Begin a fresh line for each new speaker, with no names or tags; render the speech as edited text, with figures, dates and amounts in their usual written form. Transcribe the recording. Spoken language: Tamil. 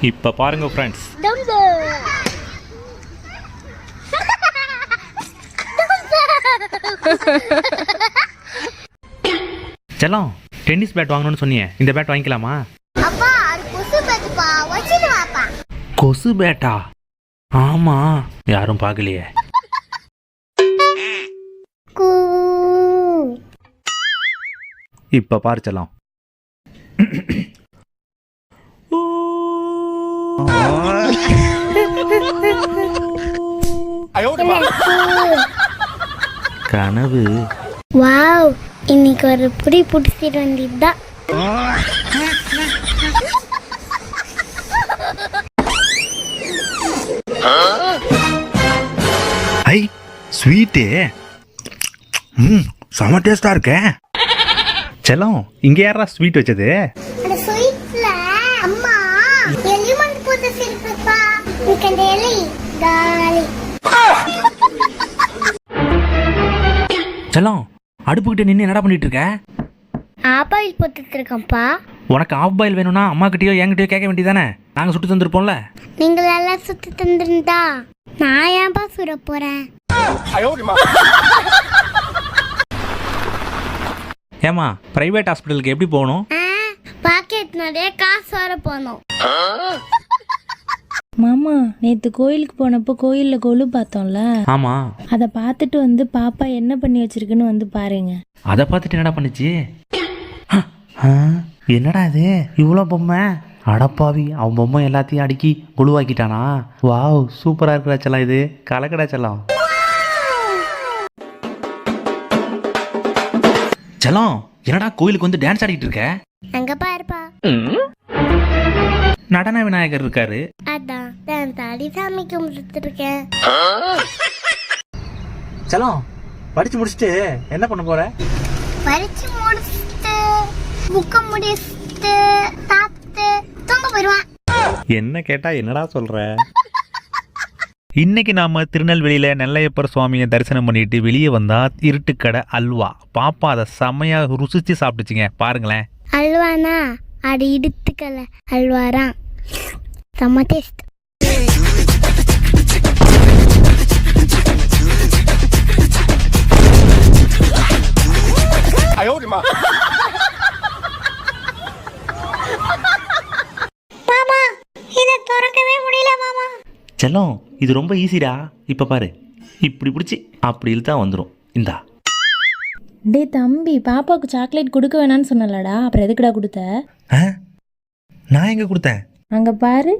இப்போ பாருங்க ஃப்ரெண்ட்ஸ், செல்லம் டென்னிஸ் பேட் வாங்கணும்னு சொன்னியே, இந்த பேட் வாங்கிக்கலாமா? கொசு பேட்டா? ஆமா, யாரும் பார்க்கலையே. இப்ப பாரு செல்லம். கனவு.
வாவ், இன்னைக்கு ஒரு புடி புடிச்சிட்டு வந்திருந்தா.
ஐ ஸ்வீட்டு. செம டேஸ்டா இருக்கே. செல்லம், இங்க யாரா ஸ்வீட் வச்சது?
அந்த ஸ்வீட்ல அம்மா எலிமெண்ட் போட்டு சிரிப்பா. இந்த எலி காலி.
செல்லம், அடுப்புக்கிட்ட நின்று என்னடா பண்ணிட்டு இருக்க?
ஆப்பாயில் போட்டுட்டு இருக்கேன்ப்பா.
உனக்கு ஆஃப் பாயில் வேணும்னா அம்மா கிட்டயோ என்கிட்டயோ கேட்க வேண்டியதானே? நாங்க சுட்டு தந்துருப்போம்ல.
நீங்க எல்லாம் சுட்டு தந்துருந்தா நான் ஏன்பா சுட போறேன்?
ஏமா, பிரைவேட் ஹாஸ்பிட்டலுக்கு எப்படி போகணும்?
பாக்கெட் நிறைய காசு வர போனோம்.
மாமா, நேற்று கோயிலுக்கு போனப்போ கோயிலில் கொலு பார்த்தோம்ல.
ஆமா,
அதை பார்த்துட்டு வந்து பாப்பா என்ன பண்ணி வச்சிருக்குன்னு வந்து பாருங்க.
அதை பார்த்துட்டு என்னடா பண்ணுச்சு? என்னடா இது இவ்வளோ பொம்மை? அடப்பாவி, அவன் பொம்மை எல்லாத்தையும் அடுக்கி குழுவாக்கிட்டானா? வாவ், சூப்பராக இருக்கிறா செல்லம், இது கலக்கடா செல்லம். செல்லம், என்னடா கோயிலுக்கு வந்து டான்ஸ் ஆடிட்டு இருக்க?
அங்க பாருப்பா,
நடன விநாயகர் இருக்காரு.
அதான் டான்ஸ் ஆடி சாமி கும்பிட்டு இருக்கேன்.
செல்லம், படிச்சு முடிச்சுட்டு என்ன பண்ண போற?
படிச்சு முடிச்சுட்டு புக்க முடிச்சுட்டு சாப்பிட்டு தூங்க போயிடுவேன்.
என்ன கேட்டா என்னடா சொல்ற? இன்னைக்கு நாம திருநெல்வேலியில நெல்லையப்பர் சுவாமியை தரிசனம் பண்ணிட்டு வெளியே வந்தா இருட்டுக்கடை அல்வா. பாப்பா அதை செமையா ருசிச்சு சாப்பிட்டுச்சுங்க, பாருங்களேன்.
அல்வானா அது இடுத்துக்கல அல்வாராம். செம்ம டேஸ்ட். மாமா, இதை திறக்கவே முடியல மாமா.
செல்லம், இது ரொம்ப ஈஸிடா. இப்ப பாரு, இப்படி பிடிச்சி அப்படி இழுத்தா வந்துடும். இந்தா.
டே தம்பி, பாப்பாவுக்கு சாக்லேட் கொடுக்க வேணான்னு சொன்னலடா, அப்புறம் எதுக்குடா கொடுத்த?
நான் எங்க கொடுத்தேன்?
அங்கே பாரு.